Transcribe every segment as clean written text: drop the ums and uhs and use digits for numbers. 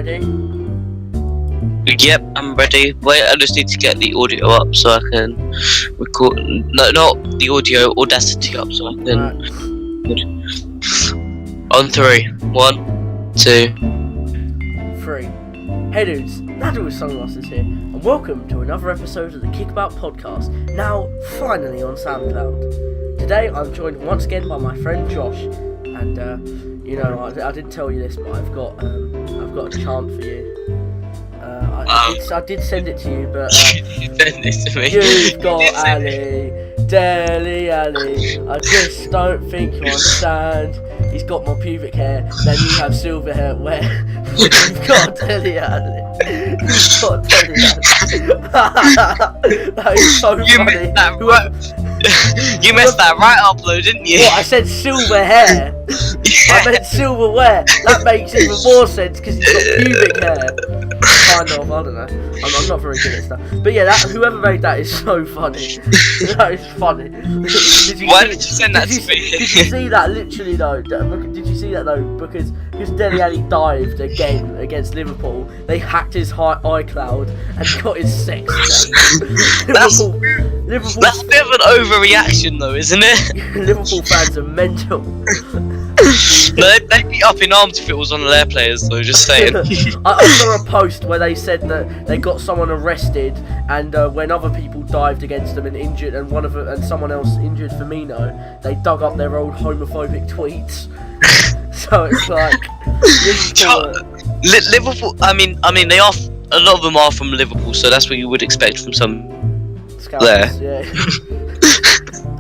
ready? Yep, I'm ready. Wait, I just need to get the audio up so I can record. No, not the audio, Audacity up so I can. Right. On 3. 1, 2. 3. Hey dudes, Nadu with Sunglasses here, and welcome to another episode of the Kickabout podcast, now finally on Soundcloud. Today I'm joined once again by my friend Josh, and I didn't tell you this, but I've got a chant for you. I did send it to you, but You sent it to me. You've got Ali, Dele Alli. I just don't think you understand. He's got more pubic hair than you have silver hair. Where you've got Dele Alli. You've got Dele Alli. That is so funny. You messed that right up though, didn't you? What, I said silver hair? I meant silverware. That makes even more sense because he's got pubic hair. Kind of, I don't know. I'm not very good at stuff. But yeah, whoever made that is so funny. That is funny. Why did you send that to me? Did you see that literally though? Did you see that though? Because Dele Alli dived again against Liverpool. They hacked his iCloud and got his sex tape. That's a bit of an overreaction though, isn't it? Liverpool fans are mental. No, they'd be up in arms if it was one of their players though, just saying. I saw a post where they said that they got someone arrested, and when other people dived against them and injured, and someone else injured Firmino, they dug up their old homophobic tweets. So it's like Liverpool. I mean, they are. A lot of them are from Liverpool, so that's what you would expect from some Scouts, there. Yeah.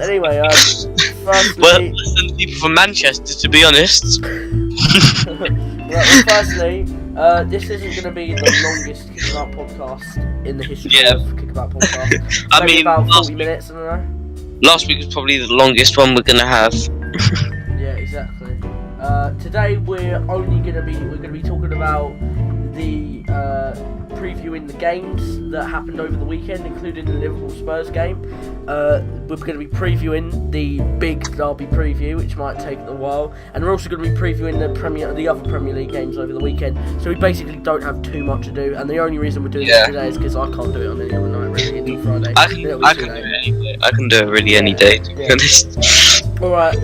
Anyway, firstly, well, listen to people from Manchester, to be honest. Firstly, this isn't going to be the longest Kickabout podcast in the history of Kickabout podcast. I mean, about 40 minutes, I don't know. Last week was probably the longest one we're going to have. Yeah, exactly. Today we're going to be talking about the previewing the games that happened over the weekend, including the Liverpool Spurs game. We're going to be previewing the big derby preview, which might take a while, and we're also going to be previewing the other Premier League games over the weekend. So we basically don't have too much to do, and the only reason we're doing this today is because I can't do it on any other night really until Friday. I can do it any day. I can do it really any day, to be honest. Alright,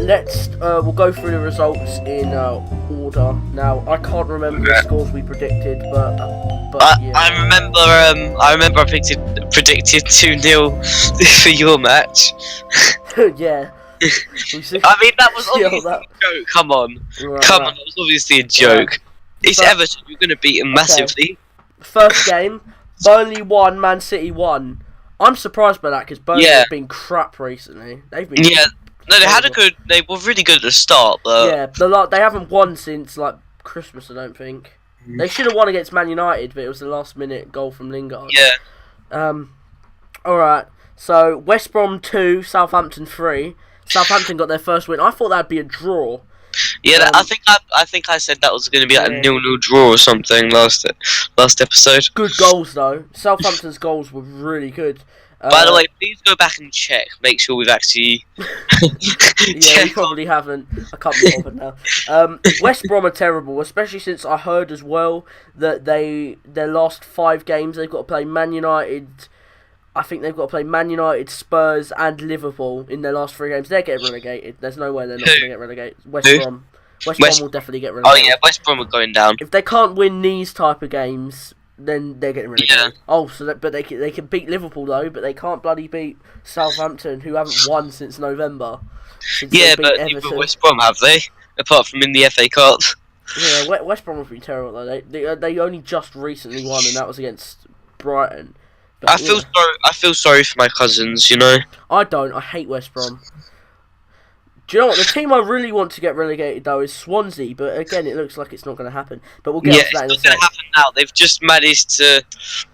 we'll go through the results in order. Now, I can't remember the scores we predicted, but yeah. I remember I predicted 2-0 for your match. Yeah. I mean, that was obviously a joke. Come on, that was obviously a joke. It's Everton. You're going to beat them massively. First game, Burnley 1, Man City 1. I'm surprised by that because Burnley have been crap recently. They've been No, they were really good at the start, but they haven't won since like Christmas, I don't think. They should have won against Man United, but it was the last minute goal from Lingard. Yeah. Alright. So West Brom 2, Southampton 3. Southampton got their first win. I thought that'd be a draw. Yeah, I think I said that was going to be like a 0-0 draw or something last episode. Good goals though. Southampton's goals were really good. By the way, please go back and check. Make sure we've actually. Yeah, we probably haven't. I can't be bothered now. West Brom are terrible, especially since I heard as well that their last 5 games they've got to play Man United. I think they've got to play Man United, Spurs, and Liverpool in their last 3 games. They're getting relegated. There's no way they're not going to get relegated. West Brom will definitely get relegated. Oh yeah, West Brom are going down. If they can't win these type of games, then they're getting relegated. Yeah. Oh, but they can beat Liverpool though, but they can't bloody beat Southampton, who haven't won since November. But neither West Brom have they? Apart from in the FA Cup. Yeah, West Brom have been terrible though. They only just recently won, and that was against Brighton. But, I feel sorry for my cousins, you know. I don't. I hate West Brom. Do you know what? The team I really want to get relegated though is Swansea, but again, it looks like it's not going to happen. But we'll get on to that in a second. It's not going to happen now. They've just managed to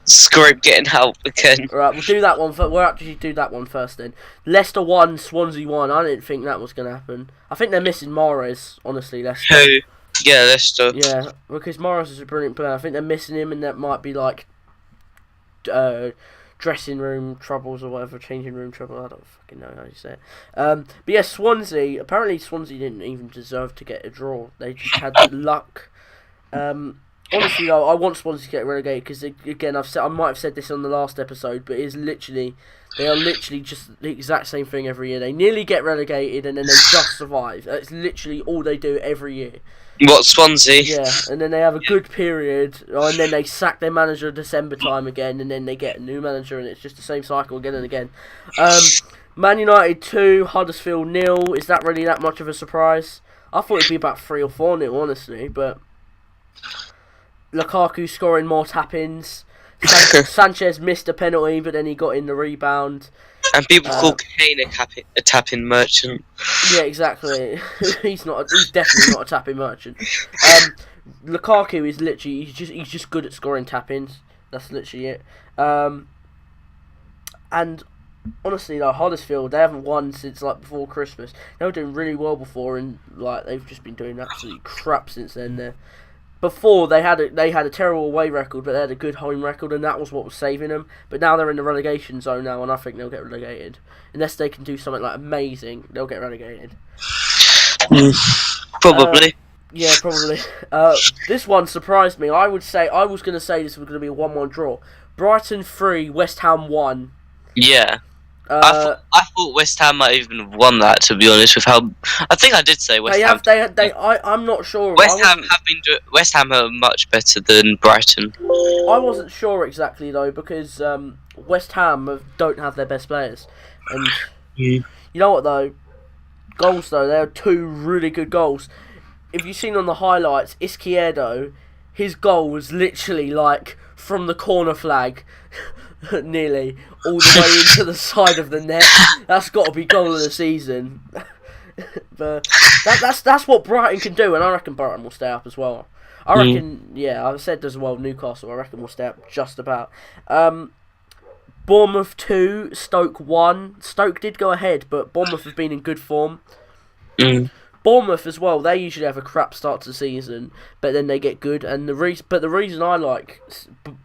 scrape getting out again. Right, we'll do that one. We'll actually do that one first then. Leicester 1, Swansea 1. I didn't think that was going to happen. I think they're missing Mahrez, honestly, Leicester. Who? Yeah, Leicester. Yeah, because Mahrez is a brilliant player. I think they're missing him, and that might be like dressing room troubles or whatever, changing room trouble. I don't fucking know how you say it. But yeah, Swansea. Apparently, Swansea didn't even deserve to get a draw. They just had luck. Honestly though, I want Swansea to get relegated because again, I might have said this on the last episode, but they are literally just the exact same thing every year. They nearly get relegated and then they just survive. That's literally all they do every year. What, Swansea? Yeah, and then they have a good period, and then they sack their manager December time again, and then they get a new manager, and it's just the same cycle again and again. Man United 2, Huddersfield 0. Is that really that much of a surprise? I thought it'd be about 3 or 4-0, honestly, but Lukaku scoring more tap-ins. Sanchez missed a penalty, but then he got in the rebound. And people call Kane a tap-in merchant. Yeah, exactly. He's definitely not a tap-in merchant. Lukaku is literally he's just good at scoring tap-ins. That's literally it. And honestly, though, Huddersfield, they haven't won since like before Christmas. They were doing really well before, and like they've just been doing absolutely crap since then. Before they had a terrible away record, but they had a good home record, and that was what was saving them. But now they're in the relegation zone now, and I think they'll get relegated unless they can do something like amazing. They'll get relegated. Probably. Yeah, probably. This one surprised me. I was going to say this was going to be a 1-1 draw. Brighton 3, West Ham 1. Yeah. I thought West Ham might even have won that, to be honest. With how I think I did say West Ham. I'm not sure. West Ham are much better than Brighton. I wasn't sure exactly though because West Ham don't have their best players, and you know what though, goals though there are 2 really good goals. If you've seen on the highlights, Izquierdo, his goal was literally like from the corner flag. Nearly all the way into the side of the net. That's got to be goal of the season. But that's what Brighton can do, and I reckon Brighton will stay up as well. I reckon, yeah, I've said as well. Newcastle, I reckon will stay up just about. Bournemouth 2, Stoke 1. Stoke did go ahead, but Bournemouth have been in good form. Bournemouth as well, they usually have a crap start to the season, but then they get good. And the reason I like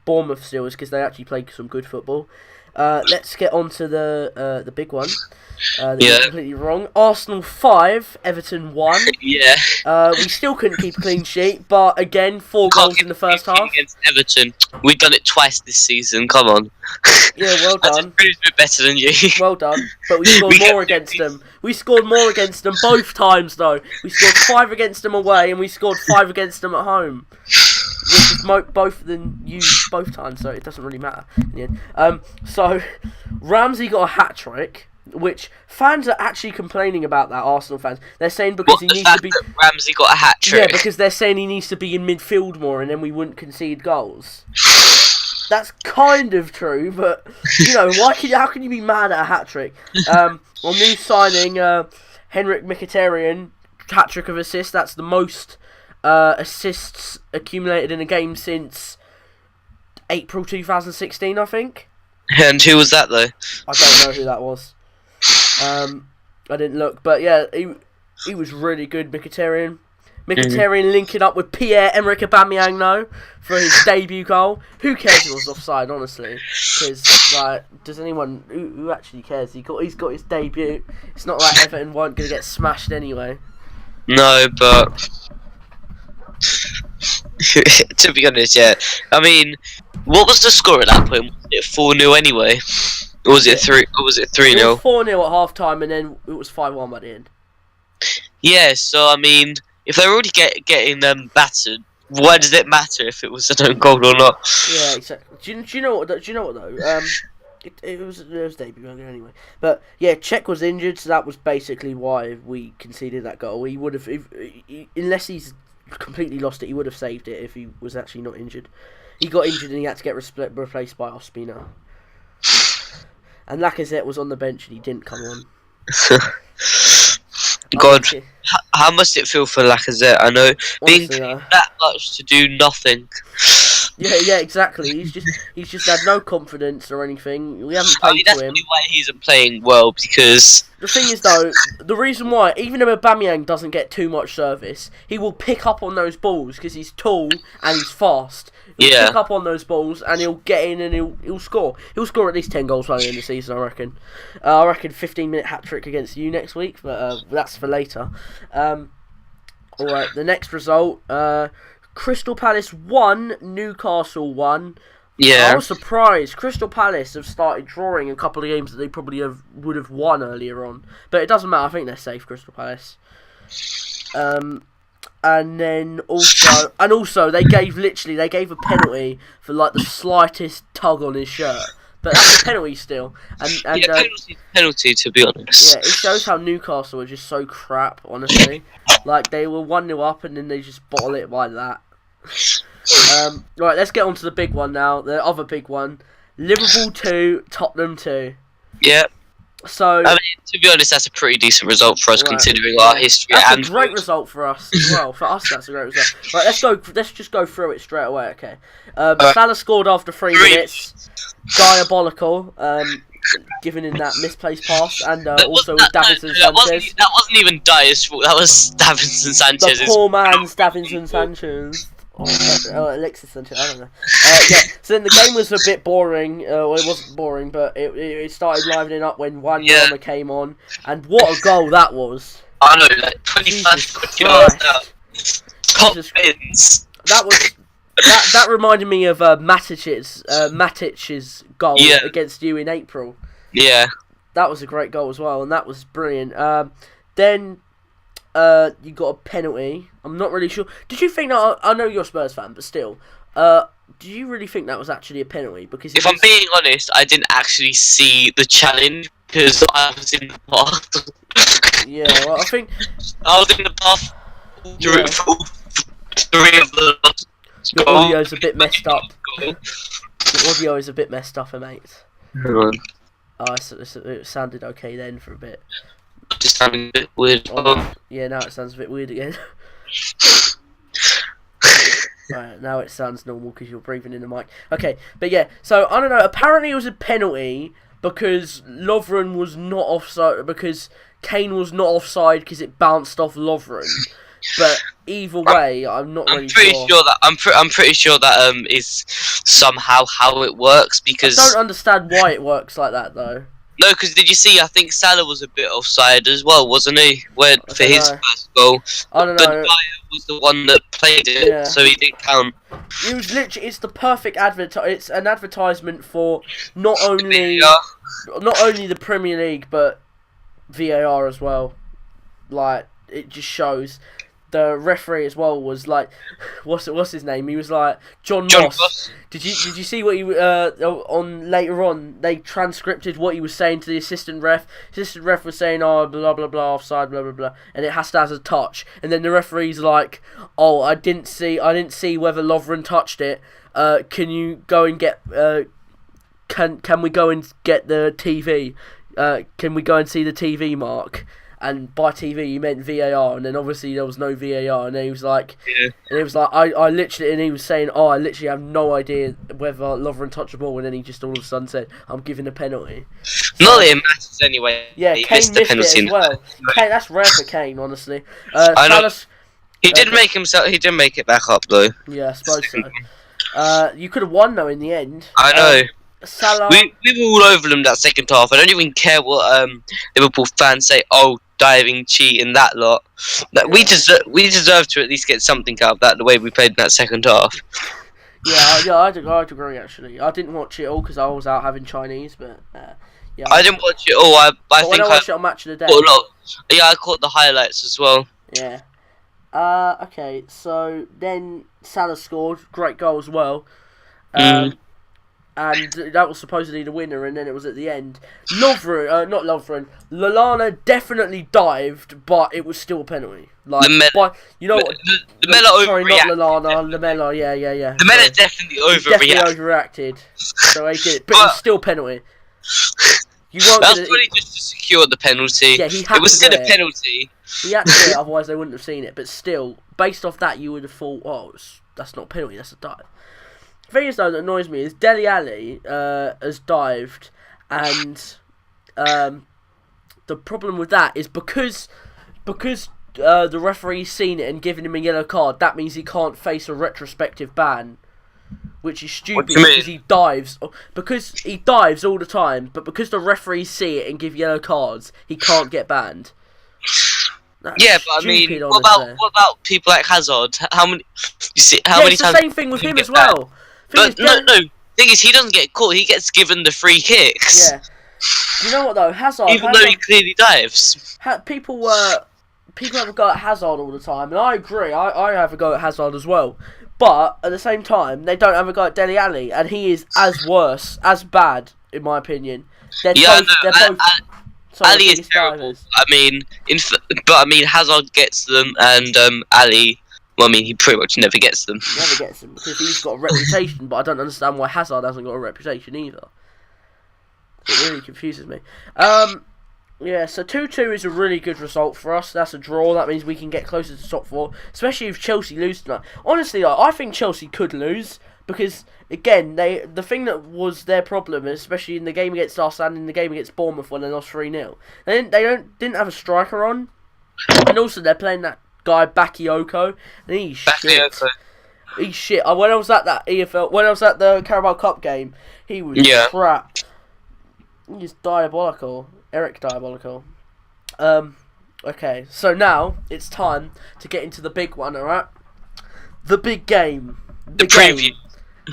Bournemouth still is because they actually play some good football. Let's get on to the big one. Completely wrong. Arsenal 5, Everton 1. Yeah. We still couldn't keep a clean sheet, but again, 4 goals in the first half. Against Everton. We've done it twice this season, come on. Yeah, well done. I just proved a bit better than you. Well done. But we scored more against them. We scored more against them both times, though. We scored 5 against them away, and we scored 5 against them at home. Which is both than you both times, so it doesn't really matter in the end. So, Ramsey got a hat-trick, which fans are actually complaining about that, Arsenal fans. They're saying because he needs to be... Ramsey got a hat-trick? Yeah, because they're saying he needs to be in midfield more, and then we wouldn't concede goals. That's kind of true, but, you know, how can you be mad at a hat-trick? On new signing, Henrik Mkhitaryan, hat-trick of assists. That's the most assists accumulated in a game since April 2016, I think. And who was that, though? I don't know who that was. I didn't look, but yeah, he was really good, Mkhitaryan. Mkhitaryan linking up with Pierre-Emerick Aubameyang, though, for his debut goal. Who cares if it was offside, honestly? Because, like, does anyone... Who actually cares? He's got his debut. It's not like Everton weren't going to get smashed anyway. No, but... to be honest, yeah. I mean, what was the score at that point? Was it 4-0 anyway? Or was it 3? Or was it 3-0? It was 4-0 at half time, and then it was 5-1 by the end. Yeah, so I mean, if they're already getting battered, why does it matter if it was an own goal or not? Yeah, exactly. Do you know what though? It was debut anyway. But yeah, Czech was injured, so that was basically why we conceded that goal. He would have, unless he's completely lost it, he would have saved it if he was actually not injured. He got injured and he had to get replaced by Ospina. And Lacazette was on the bench and he didn't come on. God, how must it feel for Lacazette? I know being that much to do nothing. Yeah, exactly. He's just had no confidence or anything. We haven't paid that's to him. probably why he isn't playing well, because the thing is though, the reason why, even if Aubameyang doesn't get too much service, he will pick up on those balls because he's tall and he's fast. He'll pick up on those balls and he'll get in and he'll score. He'll score at least 10 goals by the end of the season, I reckon. I reckon 15-minute hat-trick against you next week, but that's for later. Alright, the next result, Crystal Palace 1, Newcastle 1. Yeah. I was surprised. Crystal Palace have started drawing a couple of games that they probably would have won earlier on. But it doesn't matter. I think they're safe, Crystal Palace. And then also they gave a penalty for like the slightest tug on his shirt. But that's a penalty still. And penalty to be honest. Yeah, it shows how Newcastle are just so crap, honestly. Like, they were 1-0 up and then they just bottle it like that. Right, let's get on to the big one now. The other big one. Liverpool 2, Tottenham 2. Yeah. So, I mean, to be honest, that's a pretty decent result for us, considering our history. That's a great result for us as well. For us, that's a great result. Right, let's just go through it straight away, okay? Salah scored after 3 minutes. Diabolical. Giving in that misplaced pass, and also with Davinson Sanchez. That wasn't even Dyer's fault, that was Davinson Sanchez. The poor man's Davinson Sanchez. Alexis Sanchez, I don't know. Yeah, so then the game was a bit boring. Well, it wasn't boring, but it started livening up when Wanyama came on. And what a goal that was. I know, like 25 yards out. Top bins. That reminded me of Matic's goal against you in April. Yeah. That was a great goal as well, and that was brilliant. Then you got a penalty. I'm not really sure. Did you think that? I know you're a Spurs fan, but still, do you really think that was actually a penalty? Because if I'm being honest, I didn't actually see the challenge because I was in the bath. Yeah, well, I think I was in the bath. Yeah. Three of the. Your audio's a bit messed up. Your audio is a bit messed up, mate. Hang on. Oh, it sounded okay then for a bit. Just sounding a bit weird. Oh, yeah, now it sounds a bit weird again. Right, now it sounds normal because you're breathing in the mic. Okay, but yeah, so I don't know. Apparently it was a penalty because Lovren was not offside, because Kane was not offside because it bounced off Lovren. But either way, I'm not really sure. I'm pretty sure that is somehow how it works, because I don't understand why it works like that though. No, because did you see? I think Salah was a bit offside as well, wasn't he? For his first goal. I don't know. But Dyer was the one that played it, so he didn't count. It was literally. It's the perfect It's an advertisement for not only the Premier League but VAR as well. Like, it just shows. The referee as well was like, what's his name? He was like John Moss. Did you see what he on later on? They transcripted what he was saying to the assistant ref. Assistant ref was saying, "Oh, blah blah blah, offside, blah blah blah," and it has to have a touch. And then the referee's like, "Oh, I didn't see whether Lovren touched it. Can you go and get? Can we go and get the TV? Can we go and see the TV mark?" And by TV, you meant VAR, and then obviously there was no VAR, and then he was like, I literally, and he was saying, I literally have no idea whether Lovren touched the ball, and then he just all of a sudden said, I'm giving a penalty. So, not that it matters anyway. Yeah, Kane missed it as well. Kane, that's rare for Kane, honestly. I know. He did make it back up though. Yeah, I suppose so. You could have won though in the end. I know. Salah. We were all over them that second half. I don't even care what Liverpool fans say. Oh, diving, cheating, that lot. Like, we deserve to at least get something out of that. The way we played in that second half. Yeah, I'd agree actually. I didn't watch it all because I was out having Chinese, but yeah. I didn't watch it all. I think I watched it on Match of the Day. Yeah, I caught the highlights as well. Yeah. Okay, so then Salah scored, great goal as well. And that was supposedly the winner, and then it was at the end. Lalana definitely dived, but it was still a penalty. Like, you know what? Lamella sorry, not Lalana. Lamella, yeah. Lamella definitely overreacted. So he did, but it was still a penalty. That was probably just to secure the penalty. Yeah, he had it was still a penalty. He had to do it, otherwise they wouldn't have seen it. But still, based off that, you would have thought, that's not a penalty, that's a dive. The thing is, though, that annoys me is Dele Alli has dived, and the problem with that is because the referee's seen it and given him a yellow card, that means he can't face a retrospective ban, which is stupid because he dives all the time, but because the referees see it and give yellow cards, he can't get banned. That's Yeah, but I mean, stupid, what about people like Hazard? How many? You see, how many it's times? the same thing with him as well. But no. Thing is, he doesn't get caught. He gets given the free kicks. Yeah. Do you know what though? Hazard. Even though he clearly dives. People have a go at Hazard all the time, and I agree. I have a go at Hazard as well. But at the same time, they don't have a go at Dele Alli, and he is as bad in my opinion. They're both Ali is terrible. I mean, Hazard gets them, and Ali. Well, I mean, he pretty much never gets them. Never gets them because he's got a reputation, but I don't understand why Hazard hasn't got a reputation either. It really confuses me. Yeah, so 2-2 is a really good result for us. That's a draw. That means we can get closer to top 4, especially if Chelsea lose tonight. Honestly, I think Chelsea could lose because, again, the thing that was their problem, especially in the game against us and in the game against Bournemouth when they lost 3-0, they didn't have a striker on, and also they're playing that guy Bakayoko, and he's shit. He's shit. When I was at the Carabao Cup game, he was crap. He's diabolical. Eric Diabolical. Okay, so now it's time to get into the big one, alright? The big game. The preview.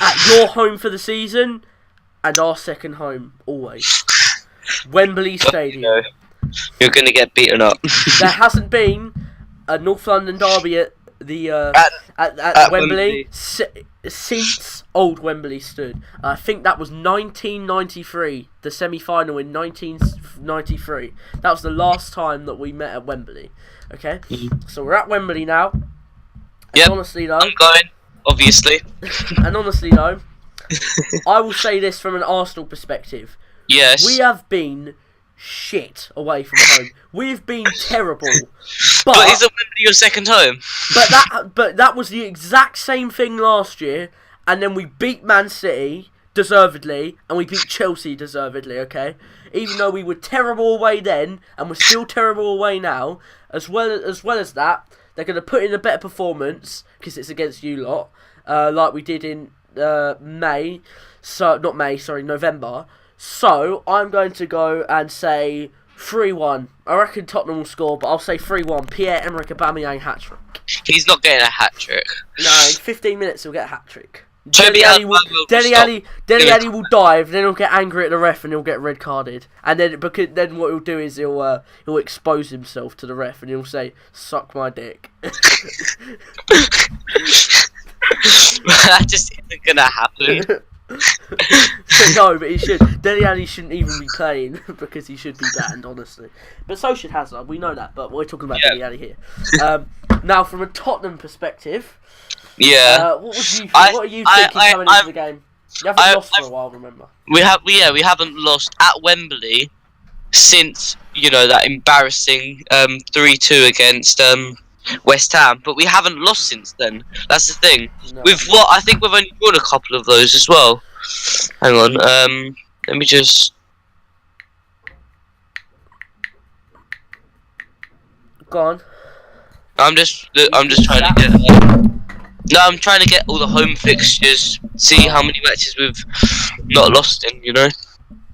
At your home for the season, and our second home, always. Wembley Stadium. You're going to get beaten up. There hasn't been a North London derby at Wembley since old Wembley stood. I think that was 1993, the semi-final in 1993. That was the last time that we met at Wembley. Okay, so we're at Wembley now. Yeah, honestly though, I'm going, obviously. And honestly though, I will say this from an Arsenal perspective. Yes. We have been shit away from home. We've been terrible. But isn't Wembley your second home? But that was the exact same thing last year, and then we beat Man City deservedly, and we beat Chelsea deservedly. Okay, even though we were terrible away then, and we're still terrible away now. As well as that, they're going to put in a better performance because it's against you lot, like we did in November. So, I'm going to go and say 3-1. I reckon Tottenham will score, but I'll say 3-1. Pierre-Emerick Aubameyang hat-trick. He's not getting a hat-trick. No, in 15 minutes he'll get a hat-trick. Dele Alli will dive, then he'll get angry at the ref and he'll get red carded. And then what he'll do is he'll expose himself to the ref and he'll say, "Suck my dick." That just isn't going to happen. No, but he should. Dele Alli shouldn't even be playing because he should be banned, honestly. But so should Hazard. We know that, but we're talking about Dele Alli here. Now, from a Tottenham perspective, what are you thinking coming into the game? You haven't lost for a while, remember? We haven't lost at Wembley since that embarrassing 3-2 against West Ham, but we haven't lost since then. That's the thing. No. I think we've only won a couple of those as well. Hang on, let me just. Go on. I'm just trying to get. No, I'm trying to get all the home fixtures. See how many matches we've not lost in. Yeah,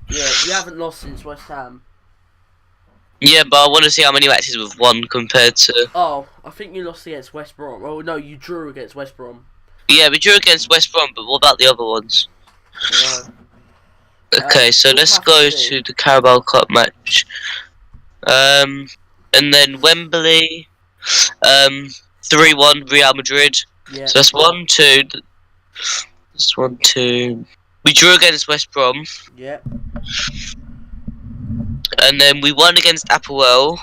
you haven't lost since West Ham. Yeah, but I want to see how many matches we've won compared to. Oh, I think you lost against West Brom. Oh no, you drew against West Brom. Yeah, we drew against West Brom, but what about the other ones? Right. Okay, so let's go to the Carabao Cup match. And then Wembley, 3-1 Real Madrid. Yeah. So that's 1-2. That's 1-2. We drew against West Brom. Yeah. And then we won against Applewell.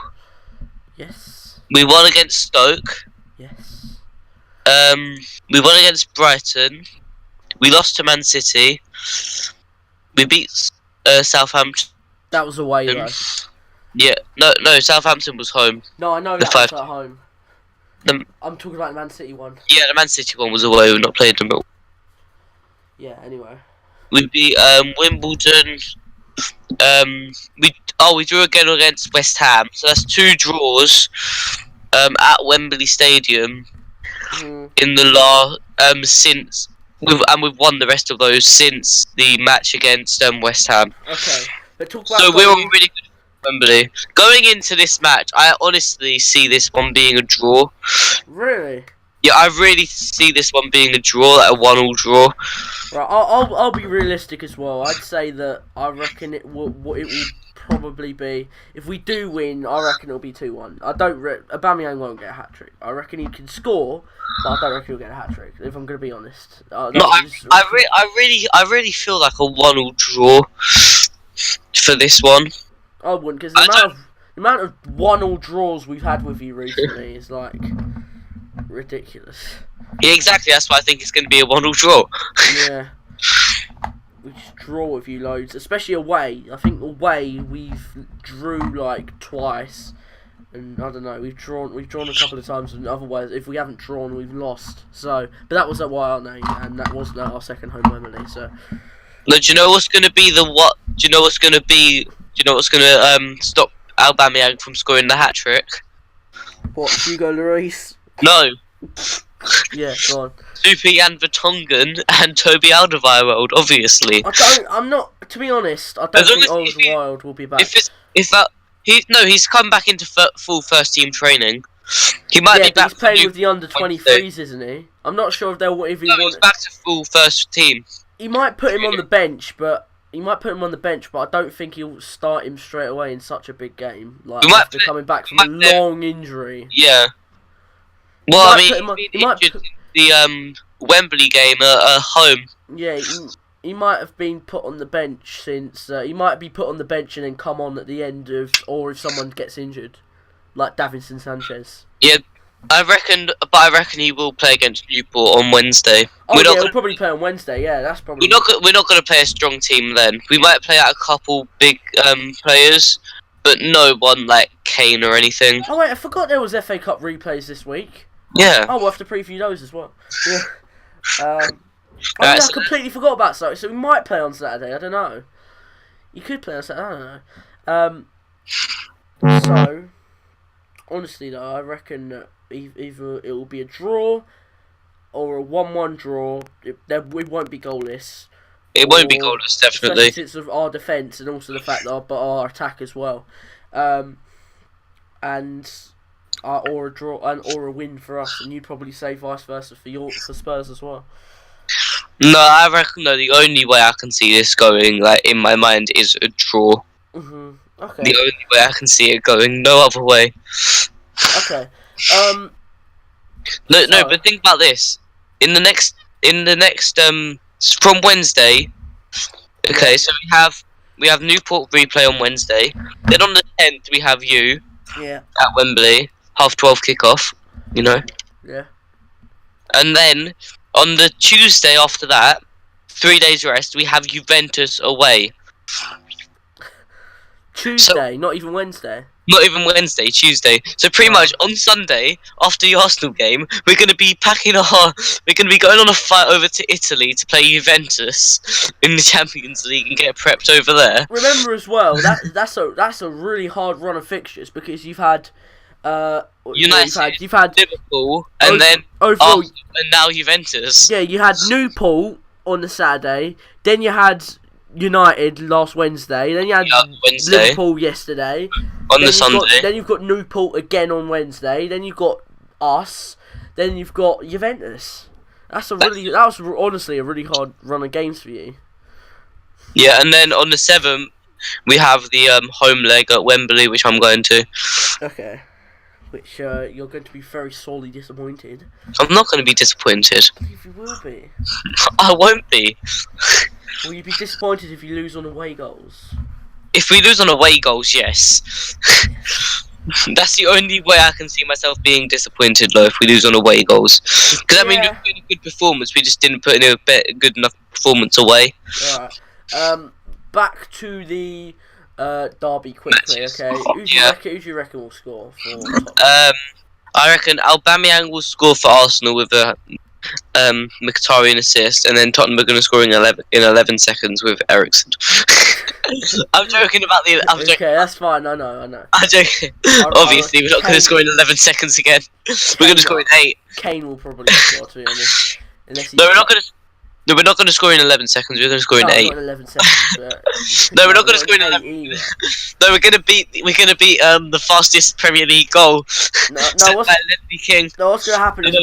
Yes. We won against Stoke. Yes. We won against Brighton. We lost to Man City. We beat Southampton. That was away, though. Yeah, no, Southampton was home. No, I know that was at home. I'm talking about the Man City one. Yeah, the Man City one was away. We've not played them. Yeah. Anyway. We beat Wimbledon. We drew again against West Ham. So that's 2 draws. At Wembley Stadium. In the since we've won the rest of those since the match against West Ham. Okay, but talk about. So we're on really good. Wembley. Going into this match, I honestly see this one being a draw. Really? Yeah, I really see this one being a draw, like a 1-1 draw. Right, I'll be realistic as well. I'd say that I reckon it will probably be, if we do win, I reckon it'll be 2-1. Aubameyang won't get a hat trick. I reckon he can score, but I don't reckon he'll get a hat trick. If I'm going to be honest. I really feel like a 1-1 draw for this one. I wouldn't, because the amount of 1-1 draws we've had with you recently is like ridiculous. Yeah, exactly. That's why I think it's going to be a 1-1 draw. Yeah. We just draw with you loads, especially away. I think away we've drew like twice, and I don't know. We've drawn a couple of times, and otherwise, if we haven't drawn, we've lost. So, but that was at YR, and that wasn't our second home Wembley. So, look, do you know what's going to be Do you know what's going to stop Aubameyang from scoring the hat trick? What, Hugo Lloris? No. Yeah, go on. Supi and Vertonghen and Toby Alderweireld, obviously. I'm not. To be honest, I don't think Alderweireld will be back. He's come back into full first team training. He might be back. He's playing with the under-23s, isn't he? I'm not sure if he's back to full first team. He might put him on the bench, but I don't think he'll start him straight away in such a big game. Like after coming back from a long injury. Yeah. Well, he might put the Wembley game at home. Yeah, he might have been put on the bench since he might be put on the bench and then come on at the end of, or if someone gets injured, like Davinson Sanchez. Yeah, I reckon he will play against Newport on Wednesday. He'll probably play on Wednesday. Yeah, that's probably. We're not going to play a strong team then. We might play out a couple big players, but no one like Kane or anything. Oh wait, I forgot there was FA Cup replays this week. Yeah. Oh, we'll have to preview those as well. Yeah. I completely forgot about Saturday, so we might play on Saturday. I don't know. You could play on Saturday. I don't know. So, honestly though, I reckon that either it will be a draw or a 1-1 draw. It won't be goalless. It won't be goalless, definitely. Especially since of our defence and also the fact that our attack as well. Or a draw or a win for us, and you'd probably say vice versa for Spurs as well. No, I reckon the only way I can see this going, like in my mind, is a draw. Mhm. Okay. The only way I can see it going, no other way. Okay. No, but think about this. In the next, from Wednesday. Okay, so we have Newport replay on Wednesday. Then on the 10th we have you. Yeah. At Wembley, 12:30 kickoff. You know. Yeah. And then on the Tuesday after that, 3 days rest, we have Juventus away. Tuesday, not even Wednesday. Not even Wednesday, Tuesday. So pretty much on Sunday, after the Arsenal game, we're going to be going on a flight over to Italy to play Juventus in the Champions League and get prepped over there. Remember as well, that's a really hard run of fixtures because you've had United, you've had Liverpool, and then overall, and now Juventus. Yeah, you had Newport on the Saturday, then you had United last Wednesday, then you had Liverpool yesterday. On the Sunday. Then you've got Newport again on Wednesday, then you've got us, then you've got Juventus. That was honestly a really hard run of games for you. Yeah, and then on the 7th, we have the home leg at Wembley, which I'm going to. Okay. Which you're going to be very sorely disappointed. I'm not going to be disappointed. You will be. I won't be. Will you be disappointed if you lose on away goals? If we lose on away goals, yes. That's the only way I can see myself being disappointed, though, if we lose on away goals. Because, I mean, we put in a good performance, we just didn't put in a good enough performance away. Alright. Back to the derby quickly, okay? Who do you reckon will score for Tottenham? I reckon Aubameyang will score for Arsenal with a Mkhitaryan assist, and then Tottenham are going to score in 11 seconds with Eriksen. I'm joking about the. Okay, that's fine. I know. I'm joking. Obviously, we're not going to score in 11 seconds again. We're going to score in 8. Kane will probably score, to be honest. No, we're not going to. No, we're not going to score in 11 seconds. We're going to score in 8. Not in 11 seconds. No, we're not going to score in 11. No, we're going to beat the fastest Premier League goal. No, what's going to happen is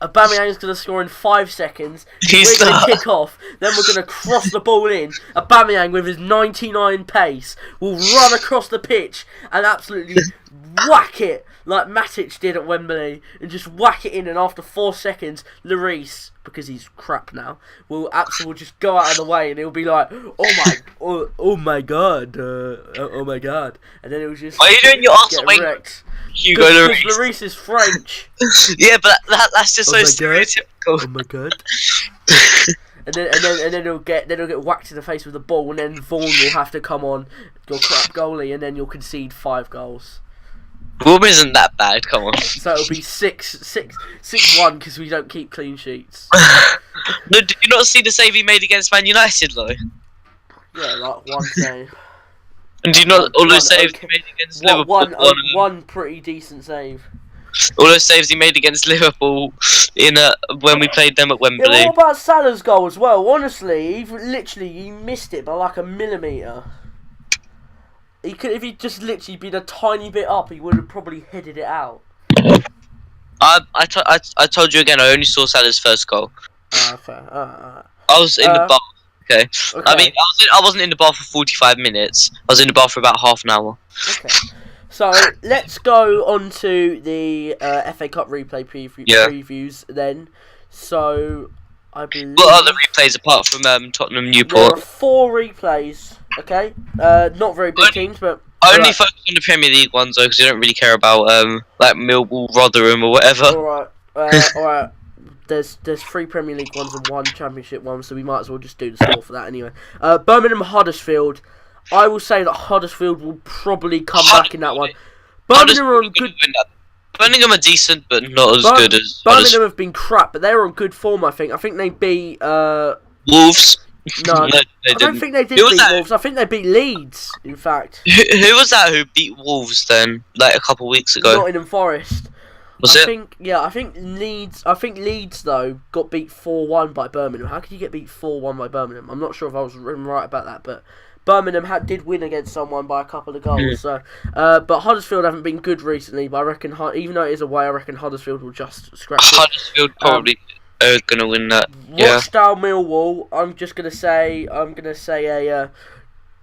Aubameyang's going to score in 5 seconds. We're going to kick off. Then we're going to cross the ball in. Aubameyang with his 99 pace will run across the pitch and absolutely whack it like Matic did at Wembley, and just whack it in. And after 4 seconds, Lloris, because he's crap now, will just go out of the way, and he'll be like, oh my god, and then it will just. Are you doing your Arsenal wrecked? Hugo Lloris. Lloris is French. Yeah, but that's just so stereotypical. Oh my god. And then he'll get whacked in the face with the ball, and then Vaughan will have to come on, your crap goalie, and then you'll concede 5 goals. Vaughan isn't that bad, come on. So it'll be 6-1 because we don't keep clean sheets. No, did you not see the save he made against Man United though? Yeah, like one save. And do you not all those saves he made against Liverpool? One pretty decent save. All those saves he made against Liverpool when we played them at Wembley. Yeah, what about Salah's goal as well? Honestly, he missed it by like a millimetre. He could, if he'd just literally been a tiny bit up, he would have probably headed it out. I told you again. I only saw Salah's first goal. Okay. I was in the bar. Okay. I mean, I wasn't in the bar for 45 minutes. I was in the bar for about half an hour. Okay. So let's go on to the FA Cup replay previews then. So I believe. What other replays apart from Tottenham Newport? There are 4 replays. Okay. Not very big teams, but. Only focus on the Premier League ones though, because you don't really care about like Millwall, Rotherham, or whatever. All right. There's 3 Premier League ones and 1 Championship one, so we might as well just do the score for that anyway. Birmingham Huddersfield. I will say that Huddersfield will probably come back in that one. Birmingham are on good. Birmingham are decent, but not as good as. Birmingham have been crap, but they're on good form. I think they beat Wolves. No, I don't think they did beat Wolves. I think they beat Leeds. In fact, who was that who beat Wolves then? Like a couple of weeks ago. Nottingham Forest. I think Leeds though got beat 4-1 by Birmingham. How could you get beat 4-1 by Birmingham? I'm not sure if I was right about that, but Birmingham did win against someone by a couple of goals. So, but Huddersfield haven't been good recently. But I reckon, even though it is away, I reckon Huddersfield will just scratch it. Huddersfield probably are gonna win that. Rochdale Millwall. I'm gonna say a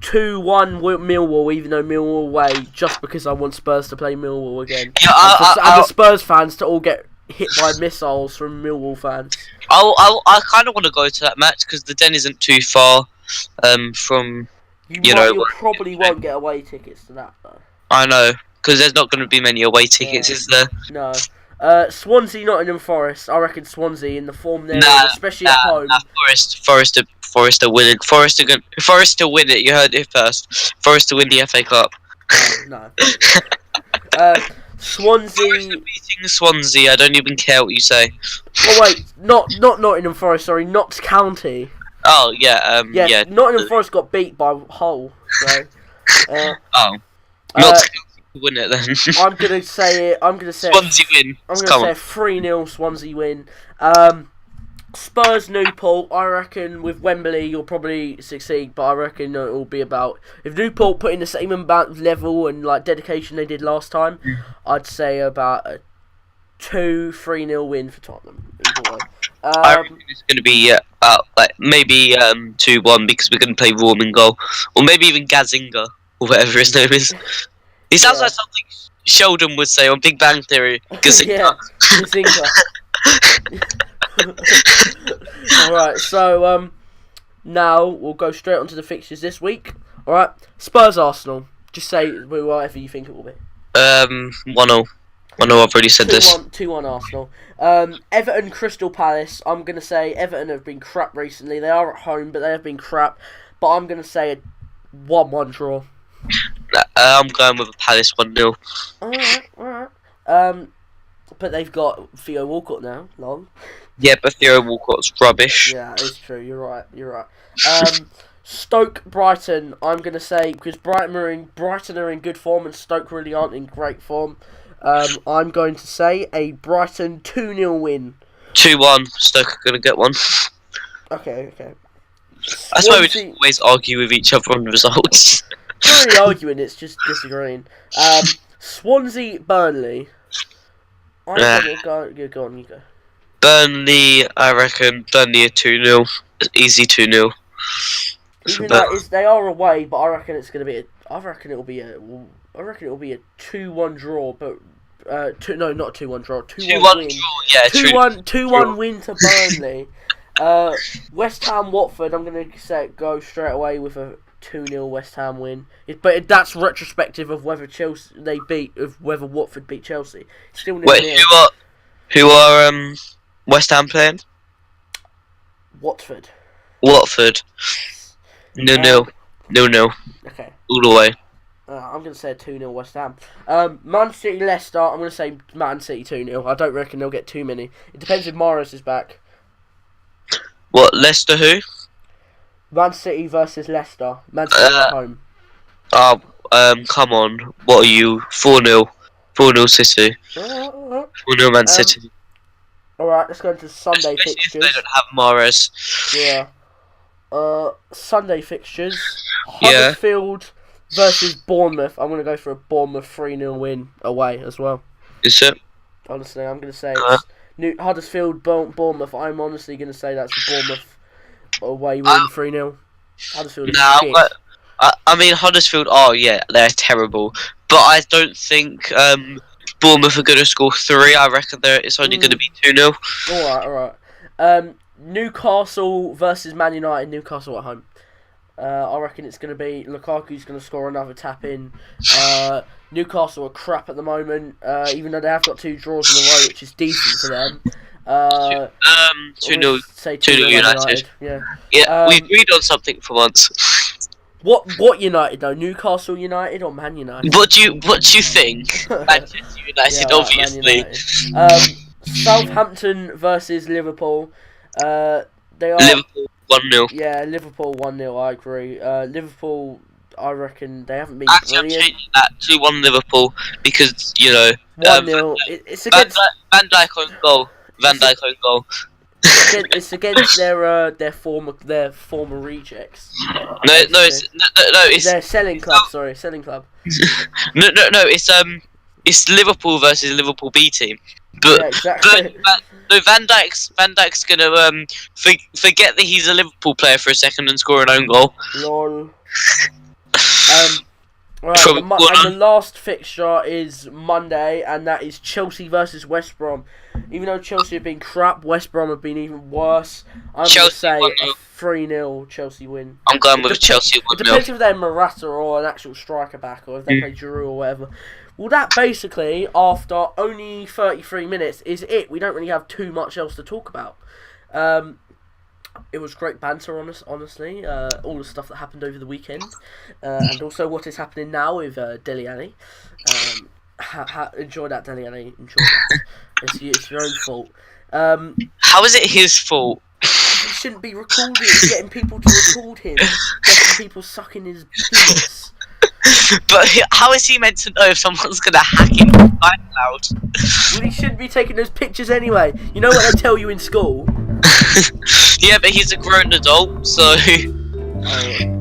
2-1 Millwall, even though Millwall away, just because I want Spurs to play Millwall again. Yeah, and the Spurs fans to all get hit by missiles from Millwall fans. I kind of want to go to that match because the Den isn't too far from. You probably won't get away tickets to that though. I know, because there's not going to be many away tickets, is there? No. Swansea, Nottingham Forest. I reckon Swansea in the form they're in, especially at home. Forest are winning. Forest to win it. You heard it first. Forest to win the FA Cup. No. Swansea beating Swansea. I don't even care what you say. Oh wait, not Nottingham Forest. Sorry, Notts County. Oh yeah. Yeah. Nottingham Forest got beat by Hull. So. Notts County win it then. I'm gonna say Swansea win. I'm gonna say a 3-0 Swansea win. Spurs Newport, I reckon with Wembley you'll probably succeed, but I reckon it will be about, if Newport put in the same amount of level and like dedication they did last time, I'd say about a 2-3-0 win for Tottenham. I reckon it's going to be maybe 2-1 because we're going to play Raum in goal, or maybe even Gazinga or whatever his name is. He sounds like something Sheldon would say on Big Bang Theory. Gazinga. Gazinga. Alright, so now we'll go straight onto the fixtures this week. Alright, Spurs Arsenal. Just say whatever you think it will be. 1-0. I've already said this. 2-1 Arsenal. Everton Crystal Palace. I'm going to say Everton have been crap recently. They are at home, but they have been crap. But I'm going to say a 1-1 draw. I'm going with a Palace 1-0. Alright. But they've got Theo Walcott now, long. Yeah, but Theo Walcott's rubbish. Yeah, it's true. You're right. Stoke Brighton. I'm gonna say because Brighton are in good form and Stoke really aren't in great form. I'm going to say a Brighton 2-0 win. 2-1. Stoke are gonna get one. Okay. That's why we just always argue with each other on results. It's not really arguing, it's just disagreeing. Swansea, Burnley. Go on, you go. Burnley, I reckon Burnley are 2-0. Easy 2-0. Even though they are away, but I reckon it's gonna be. I reckon it'll be a 2-1 draw, but not 2-1 draw. 2-1 win. Yeah, 2-1 win to Burnley. West Ham, Watford. I'm gonna go straight away with a 2-0 West Ham win. But that's retrospective of whether whether Watford beat Chelsea. Still 0-0. Wait, who are West Ham playing? Watford. 0-0. Okay. All the way. I'm going to say a 2-0 West Ham. Man City, Leicester. I'm going to say Man City 2-0. I don't reckon they'll get too many. It depends if Morris is back. What, Leicester who? Man City versus Leicester. Man City at home. Come on. What are you? 4-0. 4-0 City. 4-0 Man City. Alright, let's go into Sunday fixtures. If they don't have Morris. Yeah. Sunday fixtures. Huddersfield versus Bournemouth. I'm going to go for a Bournemouth 3-0 win away as well. Is it? Honestly, I'm going to say it's Huddersfield, Bournemouth. I'm honestly going to say that's a Bournemouth away win 3-0. Huddersfield is shit. I mean, Huddersfield, they're terrible. But I don't think Bournemouth are going to score 3. I reckon it's only going to be 2-0. Alright. Newcastle versus Man United. Newcastle at home. I reckon it's going to be Lukaku's going to score another tap in. Newcastle are crap at the moment, even though they have got 2 draws in a row, which is decent for them. 2-0 United. Yeah, we agreed on something for once. What United though? Newcastle United or Man United? What do you think? Manchester United, obviously. Southampton versus Liverpool. They are Liverpool 1-0. Yeah, Liverpool 1-0. I agree. Liverpool, I reckon they haven't been brilliant. I'm changing that to 1 Liverpool because 1-0. It's against Van Dijk on goal. It's against their former rejects. It's their selling club. Sorry, selling club. No. It's Liverpool versus Liverpool B team. But, yeah, exactly. but Van Dijk's gonna forget that he's a Liverpool player for a second and score an own goal. Lol. Right, and the last fixture is Monday, and that is Chelsea versus West Brom. Even though Chelsea have been crap, West Brom have been even worse. I'm going to say a 3-0 Chelsea win. I'm going with Chelsea 1-0. It depends if they're Morata or an actual striker back, or if they play Giroud or whatever. Well, that basically, after only 33 minutes, is it. We don't really have too much else to talk about. It was great banter, honestly. All the stuff that happened over the weekend, and also what is happening now with Dele Alli. Enjoy that, Dele Alli. Enjoy that. It's your own fault. How is it his fault? He shouldn't be recording. He's getting people to record him. Getting people sucking his penis. But how is he meant to know if someone's gonna hack him on Soundcloud? Well, he shouldn't be taking those pictures anyway. You know what they tell you in school? Yeah, but he's a grown adult, so.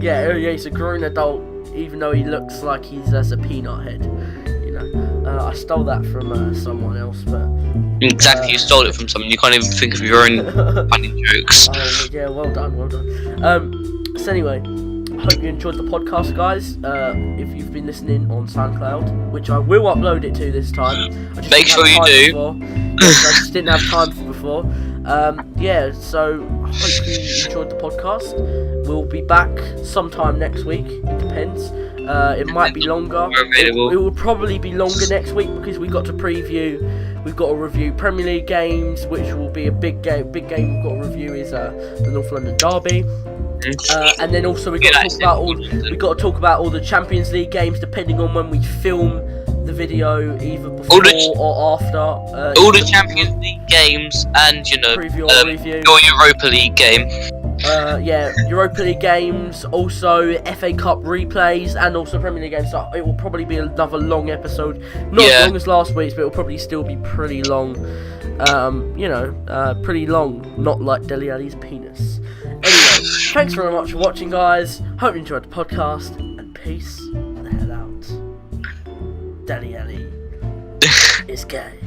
Yeah, he's a grown adult, even though he looks like he has a peanut head. You know, I stole that from someone else, but. Exactly, you stole it from someone. You can't even think of your own funny jokes. Oh, yeah, well done. So anyway, I hope you enjoyed the podcast, guys. If you've been listening on SoundCloud, which I will upload it to this time. Make sure you do. I just didn't have time for before. So I hope you enjoyed the podcast. We'll be back sometime next week. It depends. It might be longer. It will probably be longer next week because we've got to review Premier League games, which will be a big game. Big game we've got to review is the North London Derby. And then also we've got to talk about all the Champions League games, depending on when we film the video, either before or after. All the Champions League games and preview or review. Your Europa League game. Europa League games, also FA Cup replays, and also Premier League games. So it will probably be another long episode, not as long as last week's, but it will probably still be pretty long. pretty long, not like Dele Alli's penis. Anyway, thanks very much for watching, guys. Hope you enjoyed the podcast, and peace the hell out. Dele Alli is gay.